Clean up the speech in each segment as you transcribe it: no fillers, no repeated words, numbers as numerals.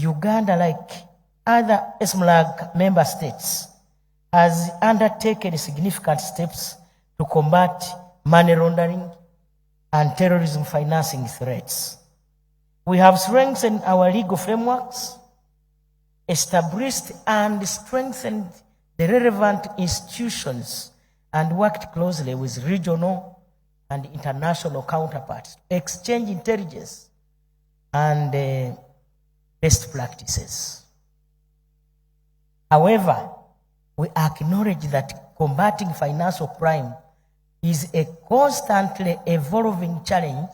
Uganda, like other SMLAG member states, has undertaken significant steps to combat money laundering and terrorism financing threats. We have strengthened our legal frameworks, established and strengthened the relevant institutions, and worked closely with regional and international counterparts to exchange intelligence and best practices. However, we acknowledge that combating financial crime is a constantly evolving challenge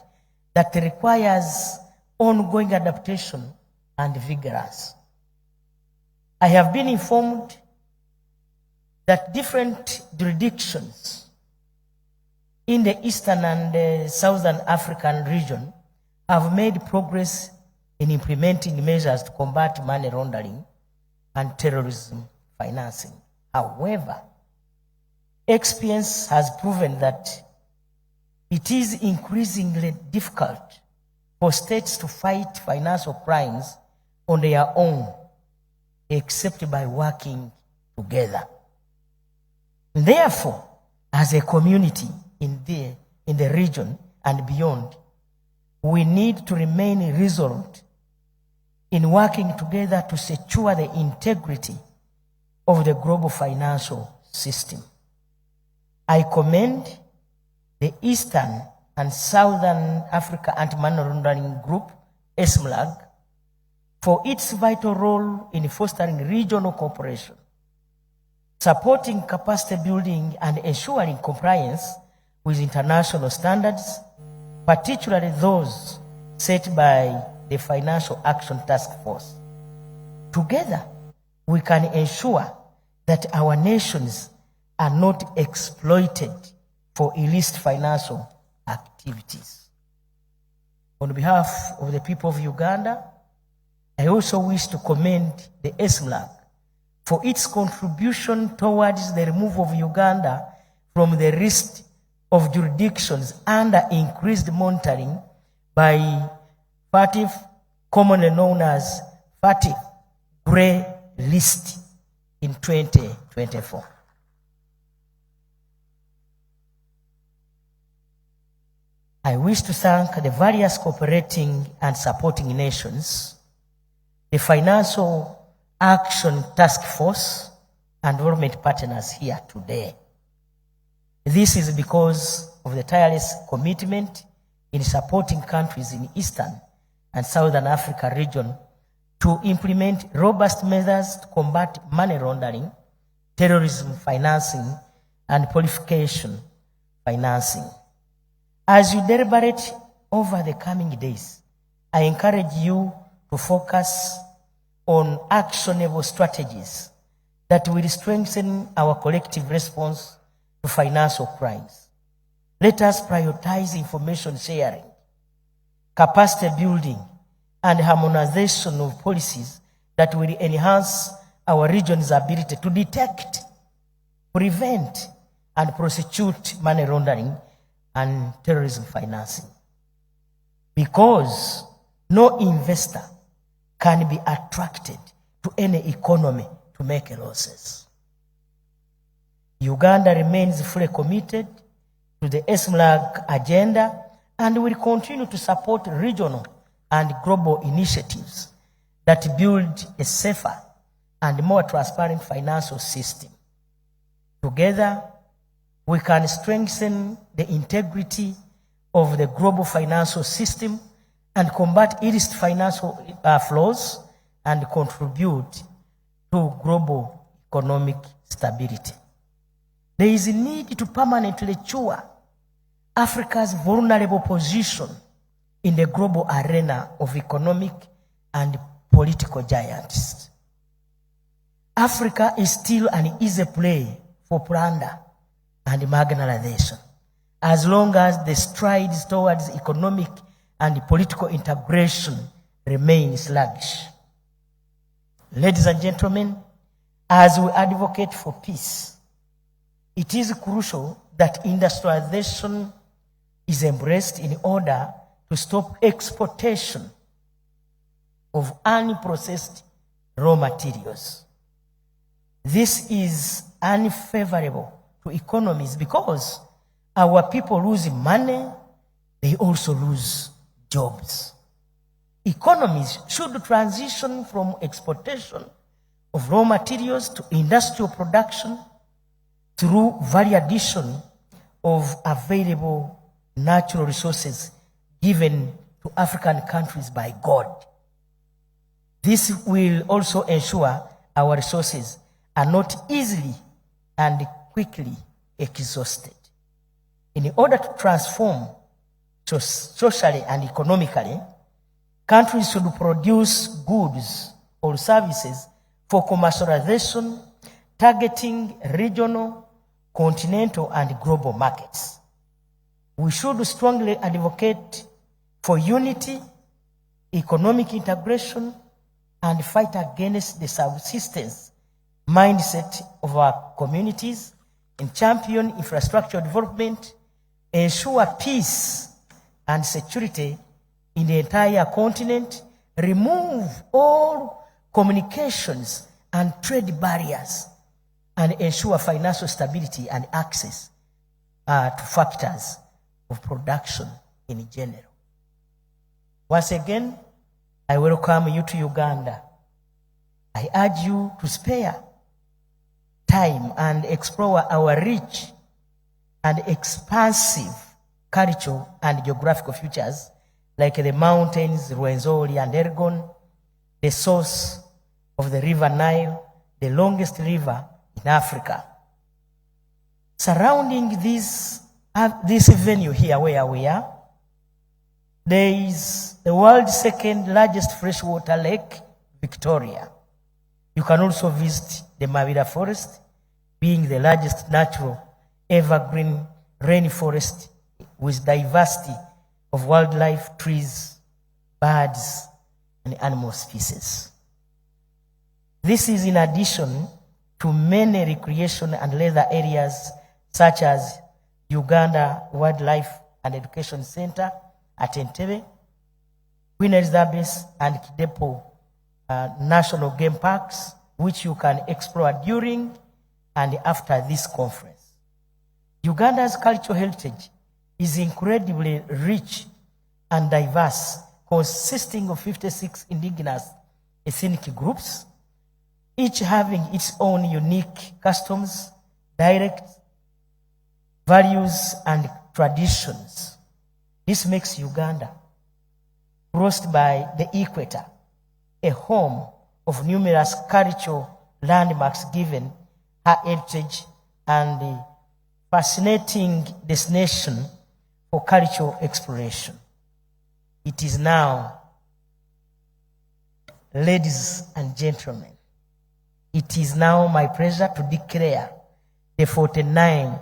that requires ongoing adaptation and vigilance. I have been informed that different jurisdictions in the Eastern and Southern African region have made progress in implementing measures to combat money laundering and terrorism financing. However, experience has proven that it is increasingly difficult for states to fight financial crimes on their own, except by working together. Therefore, as a community in the region and beyond, we need to remain resolute in working together to secure the integrity of the global financial system. I commend the Eastern and Southern Africa Anti-Money Laundering Group, SMLAG, for its vital role in fostering regional cooperation, supporting capacity building, and ensuring compliance with international standards, particularly those set by the Financial Action Task Force. Together, we can ensure that our nations are not exploited for illicit financial activities. On behalf of the people of Uganda, I also wish to commend the SMLAG for its contribution towards the removal of Uganda from the list of jurisdictions under increased monitoring by FATF, commonly known as FATF Grey List in 2024. I wish to thank the various cooperating and supporting nations, the Financial Action Task Force, and development partners here today. This is because of the tireless commitment in supporting countries in Eastern and Southern Africa region to implement robust measures to combat money laundering, terrorism financing, and political financing. As you deliberate over the coming days, I encourage you to focus on actionable strategies that will strengthen our collective response to financial crimes. Let us prioritize information sharing, capacity building, and harmonization of policies that will enhance our region's ability to detect, prevent, and prosecute money laundering and terrorism financing. Because no investor can be attracted to any economy to make losses. Uganda remains fully committed to the SMLAG agenda and will continue to support regional and global initiatives that build a safer and more transparent financial system. Together, we can strengthen the integrity of the global financial system and combat illicit financial flows and contribute to global economic stability. There is a need to permanently cure Africa's vulnerable position in the global arena of economic and political giants. Africa is still an easy prey for plunder and marginalization, as long as the strides towards economic and political integration remain sluggish. Ladies and gentlemen, as we advocate for peace, it is crucial that industrialization is embraced in order to stop exportation of unprocessed raw materials. This is unfavorable to economies because our people lose money, they also lose jobs. Economies should transition from exportation of raw materials to industrial production through value addition of available natural resources given to African countries by God. This will also ensure our resources are not easily and quickly exhausted. In order to transform socially and economically, countries should produce goods or services for commercialization, targeting regional, continental, and global markets. We should strongly advocate for unity, economic integration, and fight against the subsistence mindset of our communities, and champion infrastructure development, ensure peace and security in the entire continent, remove all communications and trade barriers, and ensure financial stability and access to factors of production in general. Once again, I welcome you to Uganda. I urge you to spare time and explore our rich and expansive cultural and geographical features like the mountains, Rwenzori and Elgon, the source of the river Nile, the longest river in Africa. Surrounding this venue here where we are, there is the world's second largest freshwater lake, Victoria. You can also visit the Mabira Forest, being the largest natural evergreen rainforest with diversity of wildlife, trees, birds, and animal species. This is in addition to many recreation and leisure areas such as Uganda Wildlife and Education Center at Entebbe, Queen Elizabeth and Kidepo National Game Parks, which you can explore during and after this conference. Uganda's cultural heritage is incredibly rich and diverse, consisting of 56 indigenous ethnic groups, each having its own unique customs, dialects, values, and traditions. This makes Uganda, crossed by the equator, a home of numerous cultural landmarks given her heritage and a fascinating destination for cultural exploration. It is now, ladies and gentlemen, it is now my pleasure to declare the 49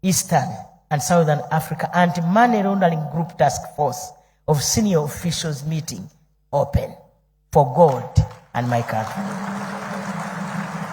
Eastern and Southern Africa Anti-Money Laundering Group Task Force of Senior Officials meeting open for God and my country.